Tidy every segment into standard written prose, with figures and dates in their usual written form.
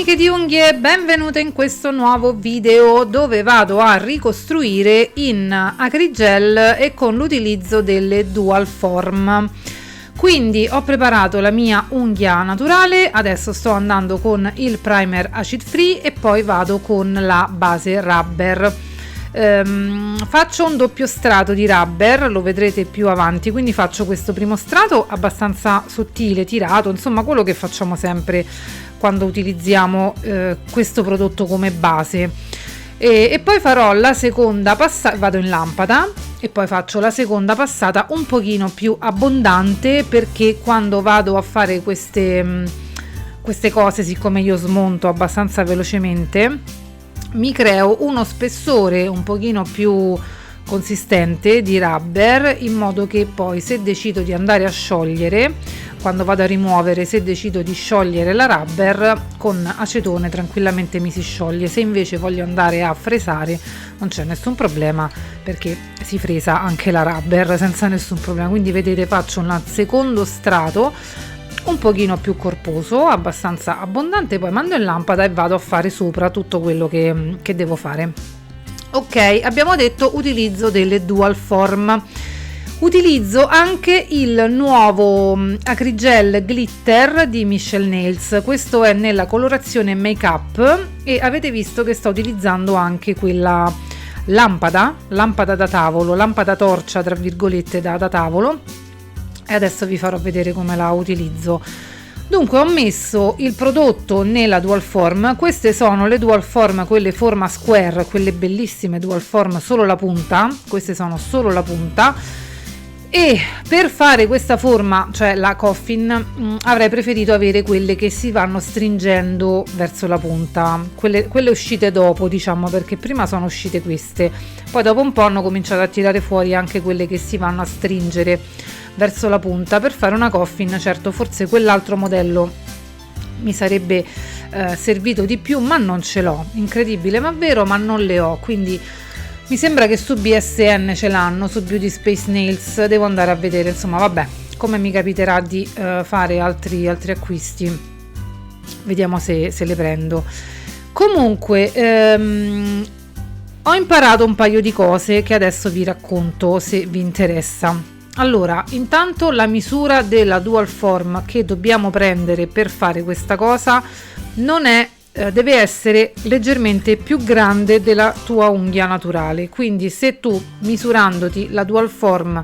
Amiche di unghie, benvenute in questo nuovo video dove vado a ricostruire in acrigel e con l'utilizzo delle dual form. Quindi ho preparato la mia unghia naturale, adesso sto andando con il primer acid free e poi vado con la base rubber. Faccio un doppio strato di rubber, lo vedrete più avanti, quindi faccio questo primo strato abbastanza sottile, tirato, insomma quello che facciamo sempre quando utilizziamo questo prodotto come base, e poi farò la seconda passata, vado in lampada e poi faccio la seconda passata un pochino più abbondante, perché quando vado a fare queste cose, siccome io smonto abbastanza velocemente, mi creo uno spessore un pochino più consistente di rubber, in modo che poi se decido di andare a sciogliere, quando vado a rimuovere, se decido di sciogliere la rubber con acetone tranquillamente mi si scioglie. Se invece voglio andare a fresare non c'è nessun problema, perché si fresa anche la rubber senza nessun problema. Quindi vedete, faccio un secondo strato un pochino più corposo, abbastanza abbondante, poi mando in lampada e vado a fare sopra tutto quello che devo fare. Ok, abbiamo detto utilizzo delle dual form. Utilizzo anche il nuovo acrigel glitter di Michelle Nails, questo è nella colorazione make up e avete visto che sto utilizzando anche quella lampada da tavolo, lampada torcia tra virgolette da tavolo, e adesso vi farò vedere come la utilizzo. Dunque ho messo il prodotto nella dual form, queste sono le dual form, quelle forma square, quelle bellissime dual form solo la punta, queste sono solo la punta, e per fare questa forma, cioè la coffin, avrei preferito avere quelle che si vanno stringendo verso la punta, quelle uscite dopo, diciamo, perché prima sono uscite queste, poi dopo un po' hanno cominciato a tirare fuori anche quelle che si vanno a stringere verso la punta per fare una coffin. Certo, forse quell'altro modello mi sarebbe servito di più, ma non ce l'ho, incredibile ma vero, ma non le ho, quindi mi sembra che su BSN ce l'hanno, su Beauty Space Nails devo andare a vedere, insomma vabbè, come mi capiterà di fare altri acquisti, vediamo se le prendo. Comunque ho imparato un paio di cose che adesso vi racconto se vi interessa. Allora, intanto la misura della dual form che dobbiamo prendere per fare questa cosa non è deve essere leggermente più grande della tua unghia naturale, quindi se tu misurandoti la dual form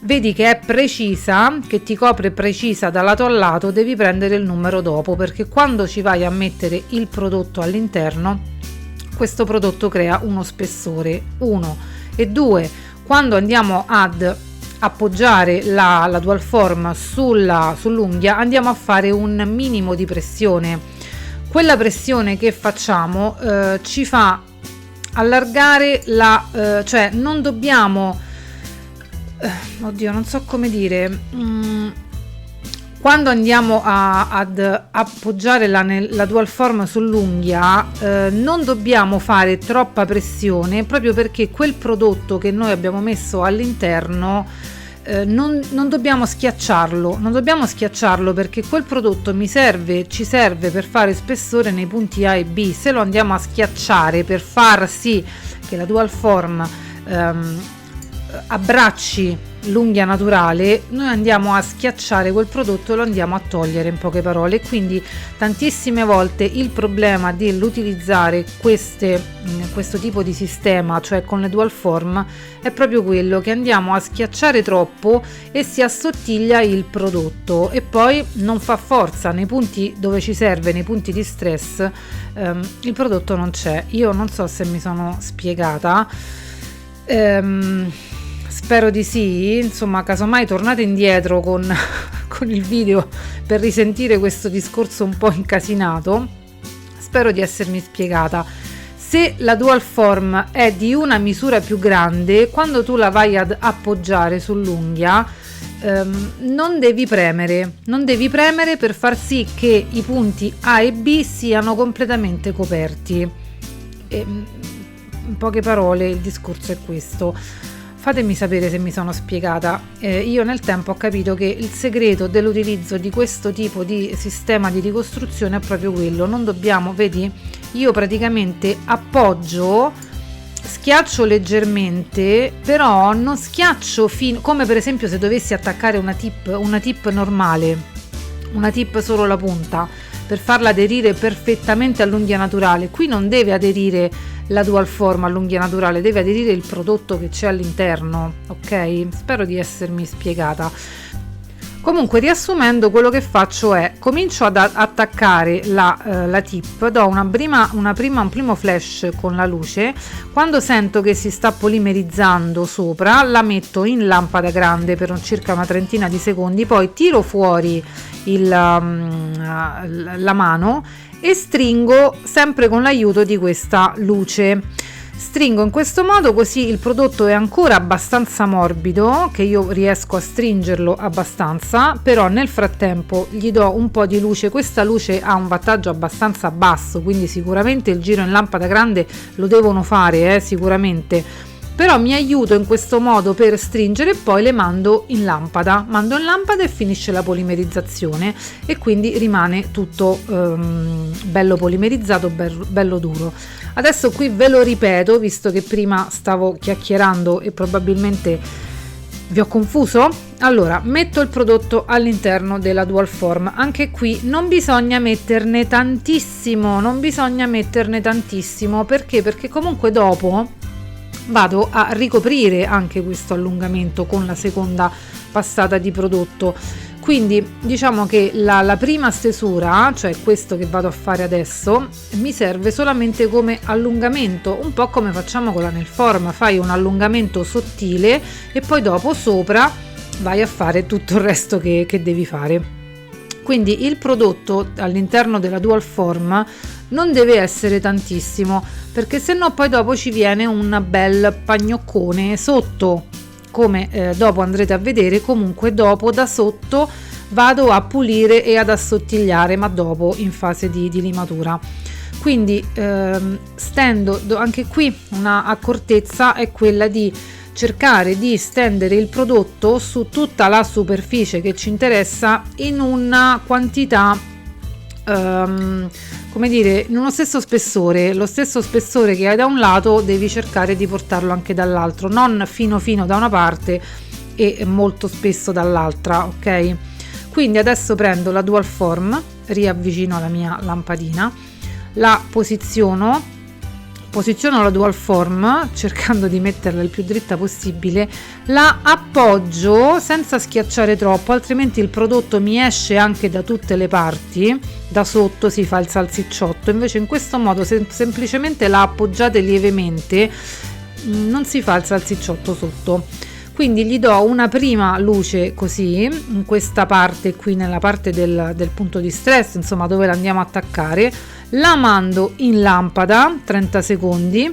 vedi che è precisa, che ti copre precisa da lato a lato, devi prendere il numero dopo, perché quando ci vai a mettere il prodotto all'interno, questo prodotto crea uno spessore, 1, e 2, quando andiamo ad appoggiare la dual form sull'unghia andiamo a fare un minimo di pressione. Quella pressione che facciamo ci fa allargare cioè non dobbiamo, oddio non so come dire, quando andiamo ad appoggiare la dual form sull'unghia non dobbiamo fare troppa pressione, proprio perché quel prodotto che noi abbiamo messo all'interno non dobbiamo schiacciarlo, perché quel prodotto ci serve per fare spessore nei punti A e B. Se lo andiamo a schiacciare per far sì che la dual form abbracci l'unghia naturale, noi andiamo a schiacciare quel prodotto e lo andiamo a togliere, in poche parole. Quindi tantissime volte il problema dell'utilizzare questo tipo di sistema, cioè con le dual form, è proprio quello che andiamo a schiacciare troppo e si assottiglia il prodotto e poi non fa forza nei punti dove ci serve, nei punti di stress, il prodotto non c'è. Io non so se mi sono spiegata, spero di sì, insomma casomai tornate indietro con il video per risentire questo discorso un po' incasinato. Spero di essermi spiegata. Se la dual form è di una misura più grande, quando tu la vai ad appoggiare sull'unghia non devi premere per far sì che i punti A e B siano completamente coperti. In poche parole il discorso è questo. fatemi sapere se mi sono spiegata. Io nel tempo ho capito che il segreto dell'utilizzo di questo tipo di sistema di ricostruzione è proprio quello. Non dobbiamo, vedi, io praticamente appoggio, schiaccio leggermente, però non schiaccio come per esempio se dovessi attaccare una tip normale, una tip solo la punta, per farla aderire perfettamente all'unghia naturale. Qui non deve aderire la dual form all'unghia naturale, deve aderire il prodotto che c'è all'interno, ok? Spero di essermi spiegata. Comunque, riassumendo, quello che faccio è comincio ad attaccare la tip, do un primo flash con la luce. Quando sento che si sta polimerizzando sopra, la metto in lampada grande per circa una trentina di secondi, poi tiro fuori la mano e stringo sempre con l'aiuto di questa luce. Stringo in questo modo, così il prodotto è ancora abbastanza morbido, che io riesco a stringerlo abbastanza, però nel frattempo gli do un po' di luce. Questa luce ha un wattaggio abbastanza basso, quindi sicuramente il giro in lampada grande lo devono fare, sicuramente, però mi aiuto in questo modo per stringere e poi le mando in lampada e finisce la polimerizzazione e quindi rimane tutto bello polimerizzato, bello duro. Adesso qui ve lo ripeto, visto che prima stavo chiacchierando e probabilmente vi ho confuso. Allora, metto il prodotto all'interno della dual form. Anche qui non bisogna metterne tantissimo, perché comunque dopo vado a ricoprire anche questo allungamento con la seconda passata di prodotto. Quindi diciamo che la prima stesura, cioè questo che vado a fare adesso, mi serve solamente come allungamento, un po' come facciamo con la nail form, fai un allungamento sottile e poi dopo sopra vai a fare tutto il resto che devi fare. Quindi il prodotto all'interno della dual form non deve essere tantissimo, perché se no poi dopo ci viene un bel pagnoccone sotto, come dopo andrete a vedere. Comunque dopo da sotto vado a pulire e ad assottigliare, ma dopo in fase di limatura. Quindi stendo, anche qui una accortezza è quella di cercare di stendere il prodotto su tutta la superficie che ci interessa in una quantità come dire, in uno stesso spessore. Lo stesso spessore che hai da un lato devi cercare di portarlo anche dall'altro, non fino da una parte e molto spesso dall'altra, ok? Quindi adesso prendo la dual form, riavvicino la mia lampadina, la posiziono la dual form cercando di metterla il più dritta possibile, la appoggio senza schiacciare troppo, altrimenti il prodotto mi esce anche da tutte le parti, da sotto si fa il salsicciotto. Invece in questo modo, se semplicemente la appoggiate lievemente, non si fa il salsicciotto sotto. Quindi gli do una prima luce così in questa parte qui, nella parte del punto di stress, insomma dove la andiamo a attaccare, la mando in lampada 30 secondi,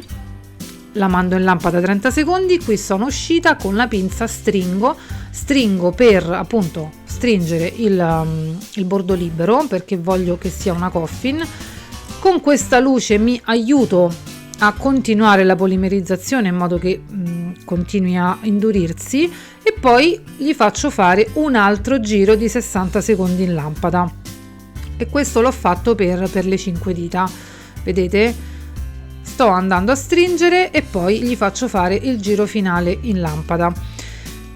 qui sono uscita, con la pinza stringo per appunto stringere il bordo libero, perché voglio che sia una coffin. Con questa luce mi aiuto a continuare la polimerizzazione in modo che continui a indurirsi, e poi gli faccio fare un altro giro di 60 secondi in lampada, e questo l'ho fatto per le 5 dita. Vedete, sto andando a stringere e poi gli faccio fare il giro finale in lampada.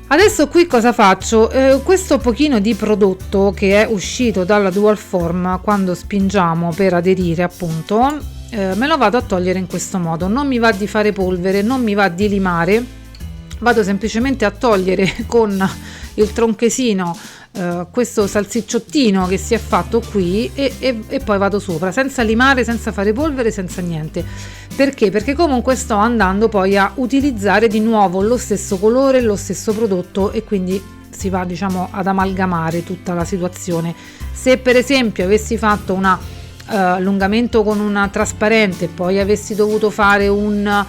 Adesso qui cosa faccio? Questo pochino di prodotto che è uscito dalla dual form quando spingiamo per aderire, appunto, me lo vado a togliere in questo modo. Non mi va di fare polvere, non mi va di limare, vado semplicemente a togliere con il tronchesino questo salsicciottino che si è fatto qui e poi vado sopra, senza limare, senza fare polvere, senza niente. Perché? Perché comunque sto andando poi a utilizzare di nuovo lo stesso colore, lo stesso prodotto, e quindi si va, diciamo, ad amalgamare tutta la situazione. Se per esempio avessi fatto un allungamento con una trasparente, poi avessi dovuto fare un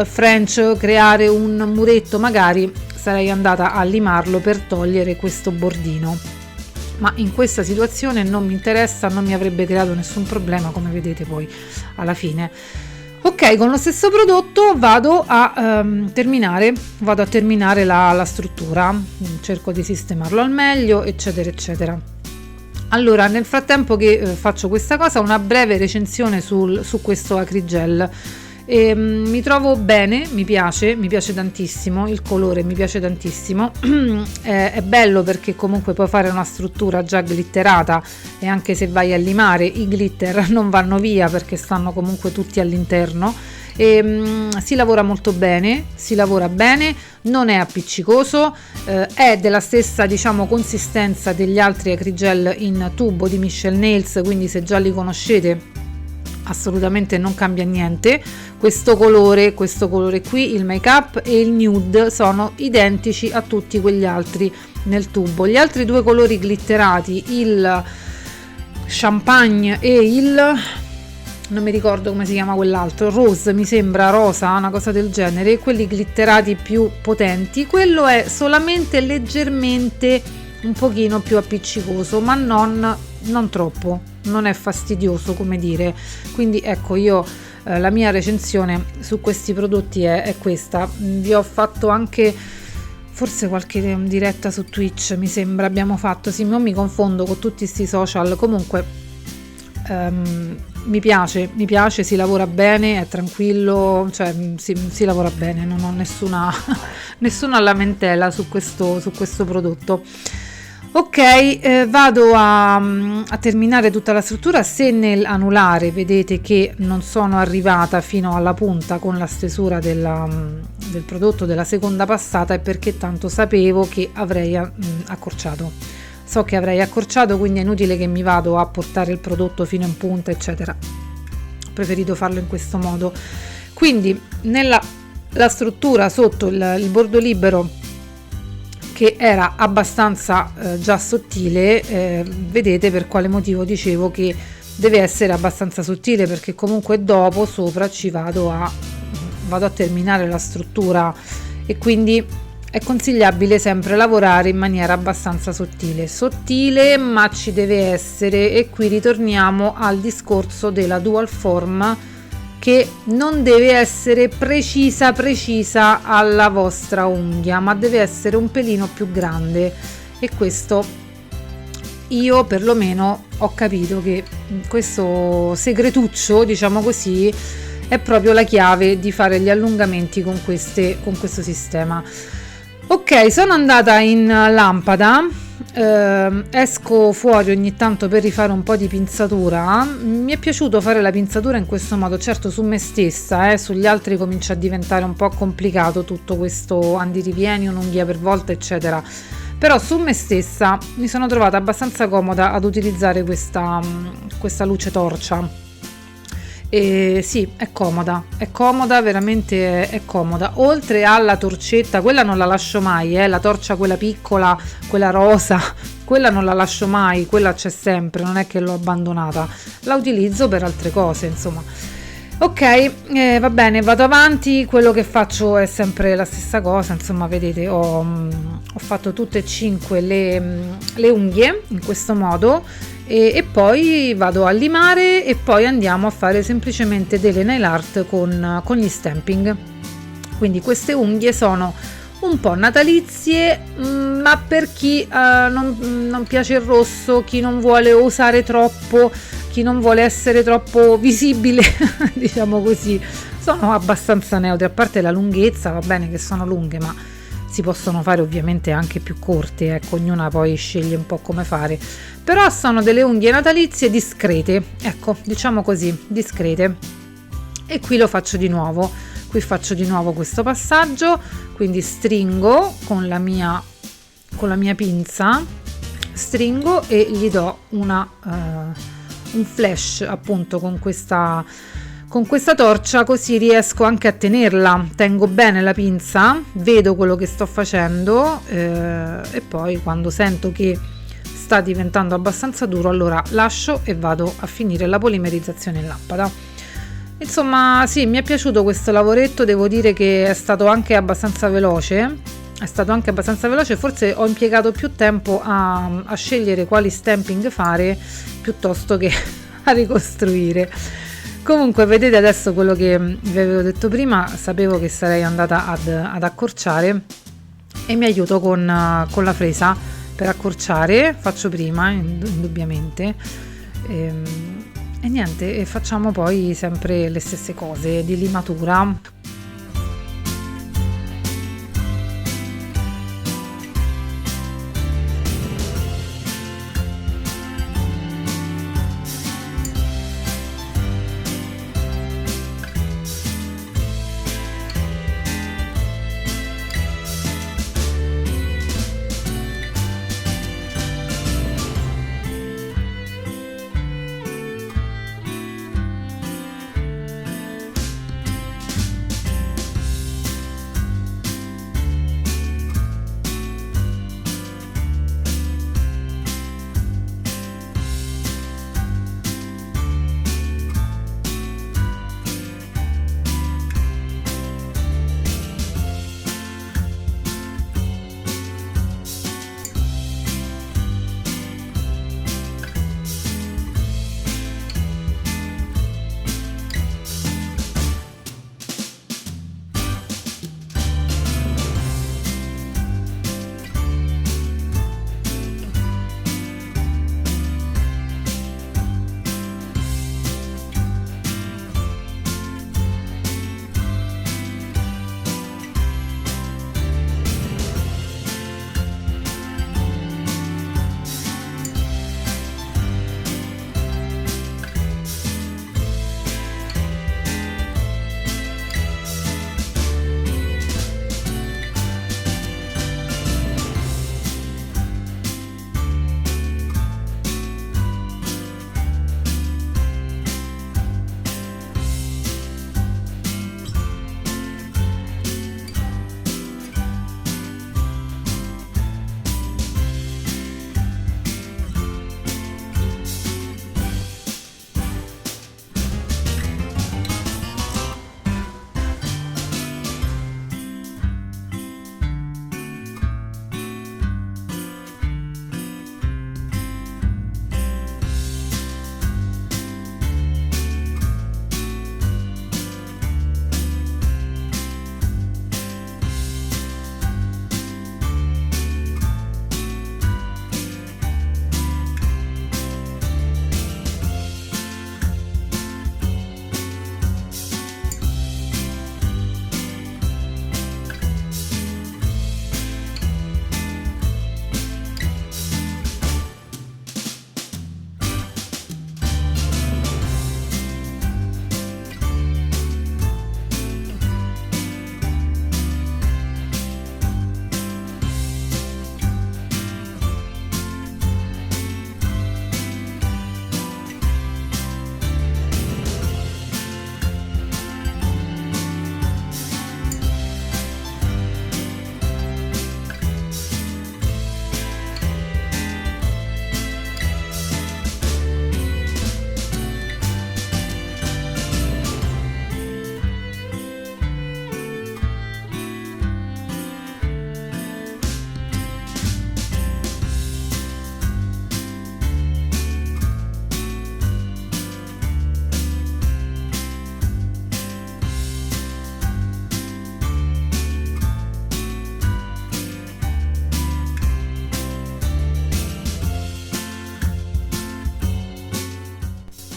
French, creare un muretto, magari sarei andata a limarlo per togliere questo bordino, ma in questa situazione non mi interessa, non mi avrebbe creato nessun problema, come vedete poi alla fine. Ok, con lo stesso prodotto vado a terminare la struttura, cerco di sistemarlo al meglio, eccetera eccetera. Allora, nel frattempo che faccio questa cosa, una breve recensione su questo Acrygel. Mi trovo bene, mi piace tantissimo, il colore mi piace tantissimo, è bello perché comunque puoi fare una struttura già glitterata e anche se vai a limare i glitter non vanno via perché stanno comunque tutti all'interno. Si lavora molto bene, non è appiccicoso, è della stessa, diciamo, consistenza degli altri Acrygel in tubo di Michel Nails, quindi se già li conoscete assolutamente non cambia niente. Questo colore qui, il make up e il nude, sono identici a tutti quegli altri nel tubo. Gli altri due colori glitterati, il champagne e il, non mi ricordo come si chiama quell'altro, rose, mi sembra rosa, una cosa del genere, quelli glitterati più potenti, quello è solamente leggermente un pochino più appiccicoso, ma non troppo, non è fastidioso, come dire. Quindi ecco, io la mia recensione su questi prodotti è questa. Vi ho fatto anche forse qualche diretta su Twitch, mi sembra abbiamo fatto, sì, non mi confondo con tutti questi social. Comunque mi piace, si lavora bene, è tranquillo, cioè si lavora bene, non ho nessuna lamentela su questo prodotto. Ok, vado a terminare tutta la struttura. Se nell'anulare vedete che non sono arrivata fino alla punta con la stesura del prodotto della seconda passata, è perché tanto sapevo che avrei accorciato. So che avrei accorciato, quindi è inutile che mi vado a portare il prodotto fino in punta, eccetera. Ho preferito farlo in questo modo. Quindi la struttura sotto il bordo libero, che era abbastanza già sottile, vedete per quale motivo dicevo che deve essere abbastanza sottile, perché comunque dopo sopra ci vado a terminare la struttura, e quindi è consigliabile sempre lavorare in maniera abbastanza sottile, ma ci deve essere. E qui ritorniamo al discorso della dual form, che non deve essere precisa alla vostra unghia, ma deve essere un pelino più grande, e questo io perlomeno ho capito che questo segretuccio, diciamo così, è proprio la chiave di fare gli allungamenti con questo sistema. Ok, sono andata in lampada, esco fuori ogni tanto per rifare un po' di pinzatura. Mi è piaciuto fare la pinzatura in questo modo, certo su me stessa, sugli altri comincia a diventare un po' complicato tutto questo andirivieni, un'unghia per volta, eccetera, però su me stessa mi sono trovata abbastanza comoda ad utilizzare questa luce torcia. Sì, è comoda, veramente è comoda. Oltre alla torcetta, quella non la lascio mai, la torcia quella piccola, quella rosa, quella non la lascio mai, quella c'è sempre, non è che l'ho abbandonata, la utilizzo per altre cose, insomma. Ok, va bene, vado avanti. Quello che faccio è sempre la stessa cosa, insomma, vedete, ho fatto tutte e 5 le unghie in questo modo, e poi vado a limare, e poi andiamo a fare semplicemente delle nail art con gli stamping. Quindi queste unghie sono un po' natalizie, ma per chi non piace il rosso, chi non vuole osare troppo, chi non vuole essere troppo visibile, diciamo così, sono abbastanza neutre. A parte la lunghezza, va bene che sono lunghe, ma si possono fare ovviamente anche più corte, ecco, ognuna poi sceglie un po' come fare, però sono delle unghie natalizie discrete, ecco, diciamo così, discrete. E qui lo faccio di nuovo, faccio di nuovo questo passaggio, quindi stringo con la mia pinza, stringo e gli do un flash appunto con questa torcia, così riesco anche a tenerla, tengo bene la pinza, vedo quello che sto facendo, e poi quando sento che sta diventando abbastanza duro, allora lascio e vado a finire la polimerizzazione in lampada. Insomma, sì, mi è piaciuto questo lavoretto, devo dire che è stato anche abbastanza veloce, forse ho impiegato più tempo a scegliere quali stamping fare piuttosto che a ricostruire. Comunque vedete adesso quello che vi avevo detto prima, sapevo che sarei andata ad accorciare e mi aiuto con la fresa per accorciare, faccio prima indubbiamente e niente, e facciamo poi sempre le stesse cose di limatura.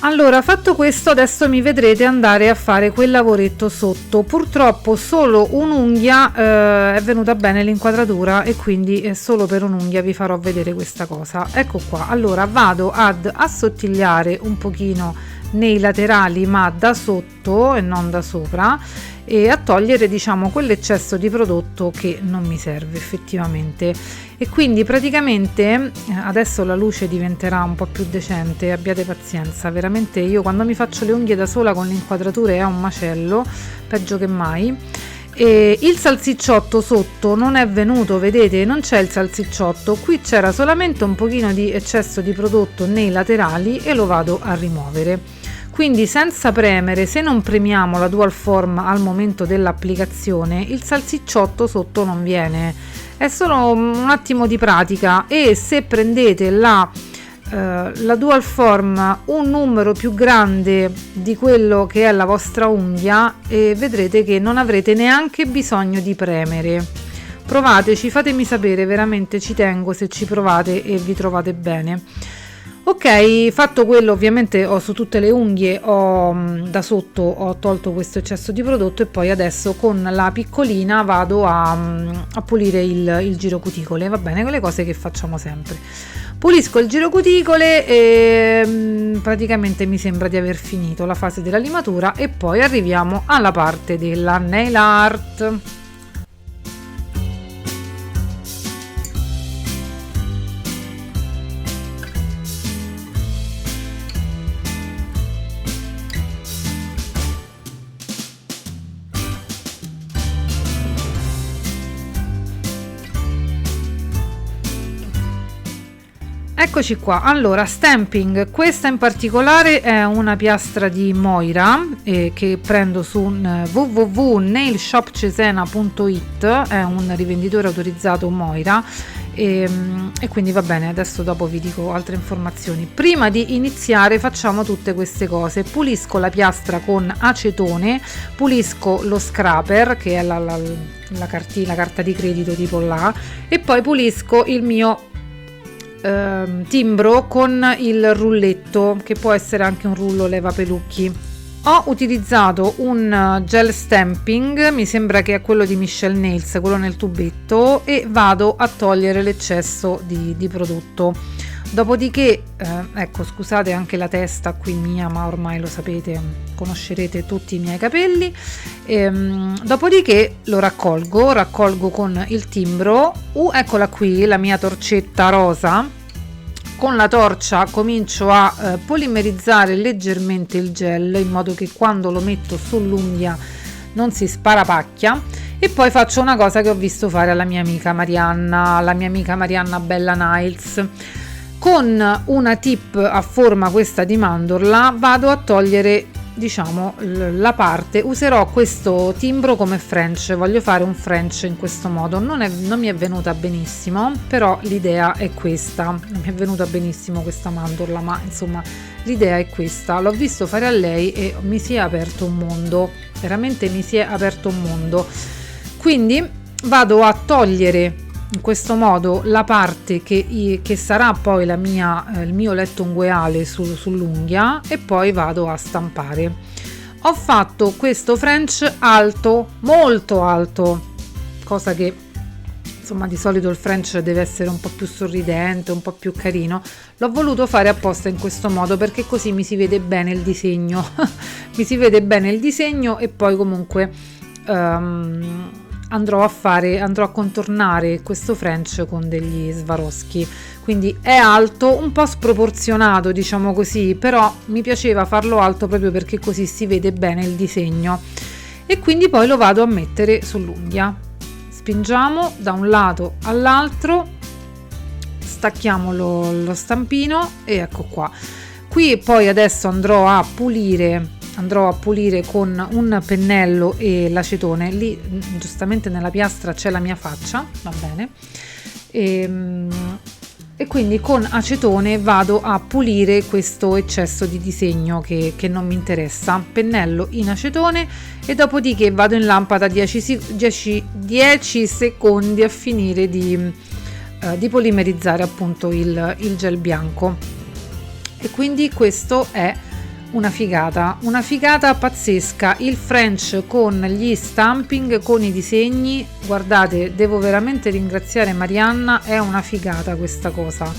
Allora, fatto questo, adesso mi vedrete andare a fare quel lavoretto sotto. Purtroppo solo un'unghia è venuta bene l'inquadratura e quindi solo per un'unghia vi farò vedere questa cosa. Ecco qua. Allora vado ad assottigliare un pochino nei laterali, ma da sotto e non da sopra, e a togliere, diciamo, quell'eccesso di prodotto che non mi serve effettivamente. E quindi praticamente adesso la luce diventerà un po' più decente, abbiate pazienza, veramente io quando mi faccio le unghie da sola con l'inquadratura è un macello, peggio che mai. E il salsicciotto sotto non è venuto, vedete, non c'è il salsicciotto, qui c'era solamente un pochino di eccesso di prodotto nei laterali e lo vado a rimuovere. Quindi senza premere, se non premiamo la dual form al momento dell'applicazione, il salsicciotto sotto non viene, è solo un attimo di pratica. E se prendete la la dual form un numero più grande di quello che è la vostra unghia e vedrete che non avrete neanche bisogno di premere. Provateci, fatemi sapere, veramente ci tengo se ci provate e vi trovate bene. Ok, fatto quello, ovviamente ho su tutte le unghie, da sotto ho tolto questo eccesso di prodotto e poi adesso con la piccolina vado a pulire il giro cuticole, va bene, quelle cose che facciamo sempre. Pulisco il giro cuticole e praticamente mi sembra di aver finito la fase della limatura e poi arriviamo alla parte della nail art. Eccoci qua, allora stamping, questa in particolare è una piastra di Moira che prendo su www.nailshopcesena.it, è un rivenditore autorizzato Moira e quindi va bene, adesso dopo vi dico altre informazioni. Prima di iniziare facciamo tutte queste cose: pulisco la piastra con acetone, pulisco lo scraper che è la carta di credito tipo là, e poi pulisco il mio timbro con il rulletto, che può essere anche un rullo leva pelucchi. Ho utilizzato un gel stamping, mi sembra che è quello di Michelle Nails, quello nel tubetto, e vado a togliere l'eccesso di prodotto. Dopodiché ecco, scusate anche la testa qui mia, ma ormai lo sapete, conoscerete tutti i miei capelli. Dopodiché lo raccolgo con il timbro. Eccola qui la mia torcetta rosa. Con la torcia comincio a polimerizzare leggermente il gel in modo che quando lo metto sull'unghia non si sparapacchia, e poi faccio una cosa che ho visto fare alla mia amica Marianna Bella Nails. Con una tip a forma questa di mandorla vado a togliere, diciamo, la parte. Userò questo timbro come French, voglio fare un French in questo modo. Non mi è venuta benissimo, però l'idea è questa. Non mi è venuta benissimo questa mandorla, ma insomma l'idea è questa. L'ho visto fare a lei e mi si è aperto un mondo, veramente mi si è aperto un mondo. Quindi vado a togliere in questo modo la parte che sarà poi il mio letto ungueale sull'unghia, e poi vado a stampare. Ho fatto questo French alto, molto alto, cosa che insomma di solito il French deve essere un po' più sorridente, un po' più carino. L'ho voluto fare apposta in questo modo perché così mi si vede bene il disegno mi si vede bene il disegno, e poi comunque andrò a contornare questo French con degli Swarovski. Quindi è alto, un po' sproporzionato, diciamo così, però mi piaceva farlo alto proprio perché così si vede bene il disegno. E quindi poi lo vado a mettere sull'unghia. Spingiamo da un lato all'altro, stacchiamo lo stampino e ecco qua. Qui poi adesso andrò a pulire con un pennello e l'acetone. Lì giustamente nella piastra c'è la mia faccia, va bene, e quindi con acetone vado a pulire questo eccesso di disegno che non mi interessa. Pennello in acetone e dopodiché vado in lampada 10 secondi a finire di polimerizzare appunto il gel bianco. E quindi questo è una figata pazzesca. Il French con gli stamping, con i disegni, guardate, devo veramente ringraziare Marianna, è una figata questa cosa,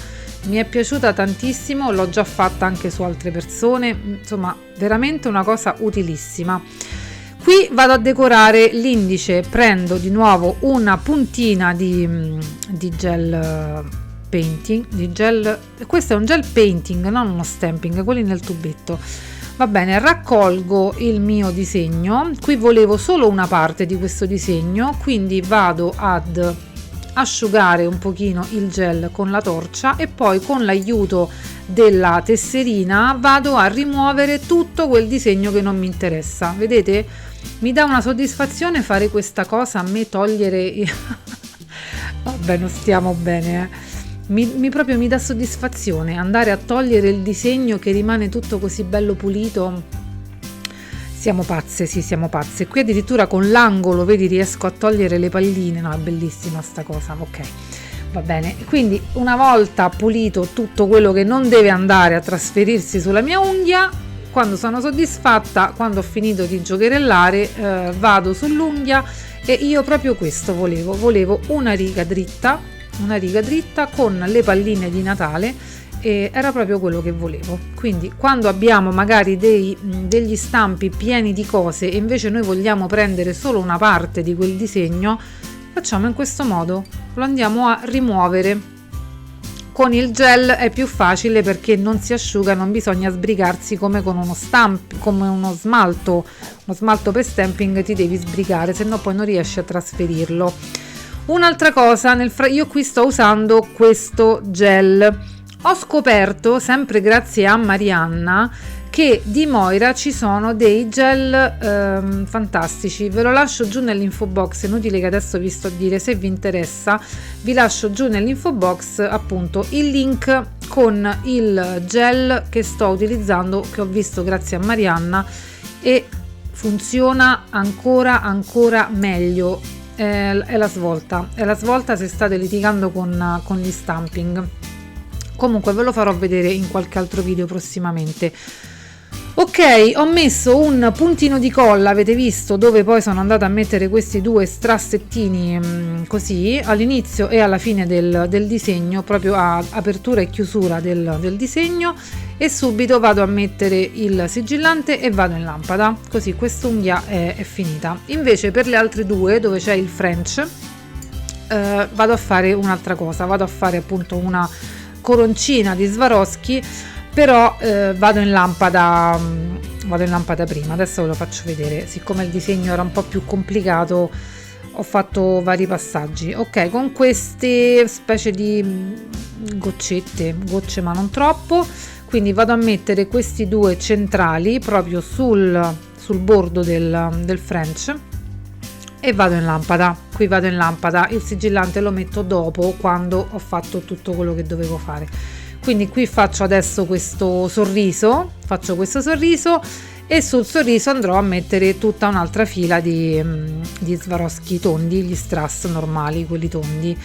mi è piaciuta tantissimo, l'ho già fatta anche su altre persone, insomma veramente una cosa utilissima. Qui vado a decorare l'indice, prendo di nuovo una puntina di gel painting, questo è un gel painting, non uno stamping, quelli nel tubetto. Va bene, raccolgo il mio disegno. Qui volevo solo una parte di questo disegno, quindi vado ad asciugare un pochino il gel con la torcia e poi con l'aiuto della tesserina vado a rimuovere tutto quel disegno che non mi interessa. Vedete? Mi dà una soddisfazione fare questa cosa, a me togliere vabbè, non stiamo bene, proprio mi dà soddisfazione andare a togliere il disegno che rimane tutto così bello pulito. Siamo pazze, sì, siamo pazze. Qui addirittura con l'angolo, vedi, riesco a togliere le palline. No, è bellissima sta cosa, ok, va bene. Quindi una volta pulito tutto quello che non deve andare a trasferirsi sulla mia unghia, quando sono soddisfatta, quando ho finito di giocherellare, vado sull'unghia e io proprio questo volevo una riga dritta con le palline di Natale, e era proprio quello che volevo. Quindi quando abbiamo magari degli stampi pieni di cose e invece noi vogliamo prendere solo una parte di quel disegno, facciamo in questo modo, lo andiamo a rimuovere. Con il gel è più facile perché non si asciuga, non bisogna sbrigarsi come con come uno smalto per stamping, ti devi sbrigare, se no poi non riesci a trasferirlo. Un'altra cosa, io qui sto usando questo gel. Ho scoperto, sempre grazie a Marianna, che di Moira ci sono dei gel fantastici. Ve lo lascio giù nell'info box, inutile che adesso vi sto a dire, se vi interessa vi lascio giù nell'info box appunto il link con il gel che sto utilizzando, che ho visto grazie a Marianna, e funziona ancora meglio. È la svolta se state litigando con gli stamping. Comunque ve lo farò vedere in qualche altro video prossimamente. Ok, ho messo un puntino di colla, avete visto, dove poi sono andata a mettere questi due strassettini così all'inizio e alla fine del disegno, proprio a apertura e chiusura del disegno, e subito vado a mettere il sigillante e vado in lampada, così quest'unghia è finita. Invece per le altre due, dove c'è il French, vado a fare un'altra cosa, vado a fare appunto una coroncina di Swarovski, però vado in lampada prima. Adesso ve lo faccio vedere, siccome il disegno era un po' più complicato ho fatto vari passaggi. Ok, con queste specie di gocce ma non troppo, quindi vado a mettere questi due centrali proprio sul bordo del French e vado in lampada. Qui vado in lampada, il sigillante lo metto dopo, quando ho fatto tutto quello che dovevo fare. Quindi qui faccio adesso questo sorriso e sul sorriso andrò a mettere tutta un'altra fila di Swarovski tondi, gli strass normali, quelli tondi,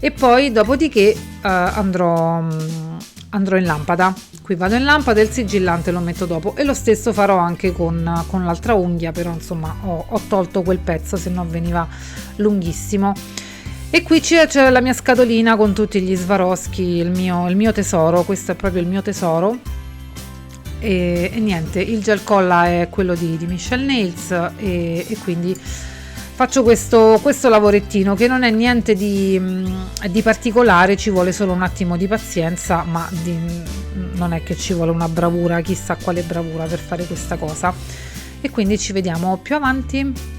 e poi dopodiché andrò in lampada. Qui vado in lampada e il sigillante lo metto dopo, e lo stesso farò anche con l'altra unghia, però insomma ho tolto quel pezzo, se no veniva lunghissimo. E qui c'è la mia scatolina con tutti gli Swarovski, il mio tesoro. Questo è proprio il mio tesoro. E niente, il gel colla è quello di Michelle Nails, e quindi faccio questo lavorettino che non è niente di particolare, ci vuole solo un attimo di pazienza, ma non è che ci vuole una bravura, chissà quale bravura per fare questa cosa. E quindi ci vediamo più avanti.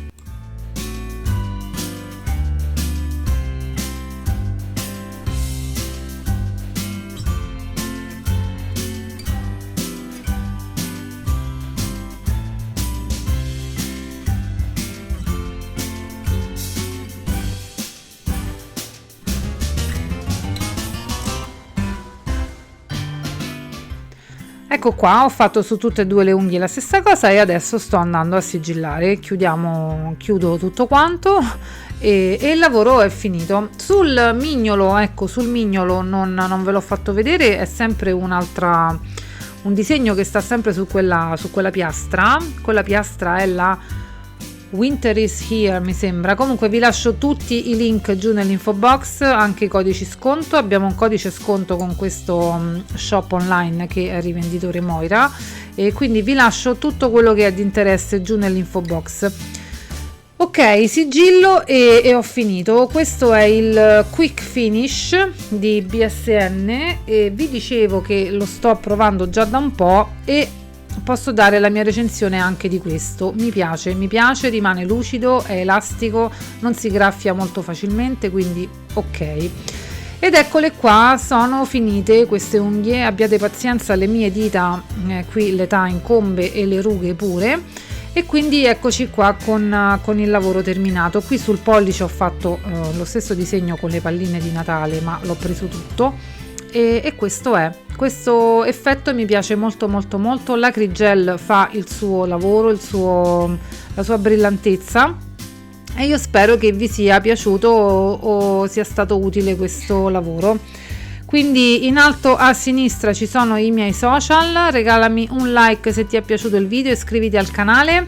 Ecco qua, ho fatto su tutte e due le unghie la stessa cosa e adesso sto andando a sigillare. Chiudo tutto quanto e il lavoro è finito. Sul mignolo non ve l'ho fatto vedere, è sempre un disegno che sta sempre su quella piastra. Quella piastra è la Winter is Here, mi sembra. Comunque vi lascio tutti i link giù nell'info box, anche i codici sconto. Abbiamo un codice sconto con questo shop online che è rivenditore Moira, e quindi vi lascio tutto quello che è di interesse giù nell'info box. Ok, sigillo e ho finito. Questo è il Quick Finish di BSN e vi dicevo che lo sto provando già da un po' e posso dare la mia recensione anche di questo. Mi piace, rimane lucido, è elastico, non si graffia molto facilmente, quindi ok. Ed eccole qua, sono finite queste unghie. Abbiate pazienza, le mie dita qui l'età incombe e le rughe pure, E quindi eccoci qua con il lavoro terminato. Qui sul pollice ho fatto lo stesso disegno con le palline di Natale, ma l'ho preso tutto e questo effetto mi piace molto molto molto. L'Acrigel fa il suo lavoro, la sua brillantezza, e io spero che vi sia piaciuto o sia stato utile questo lavoro. Quindi in alto a sinistra ci sono i miei social, regalami un like se ti è piaciuto il video, iscriviti al canale,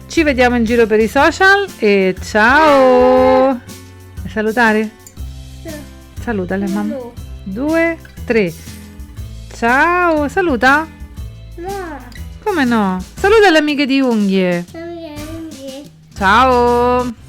ci vediamo in giro per i social e ciao! Vuoi salutare? Salutale mamma. 2, 3. Ciao, saluta? No. Come no? Saluta le amiche di unghie. Ciao!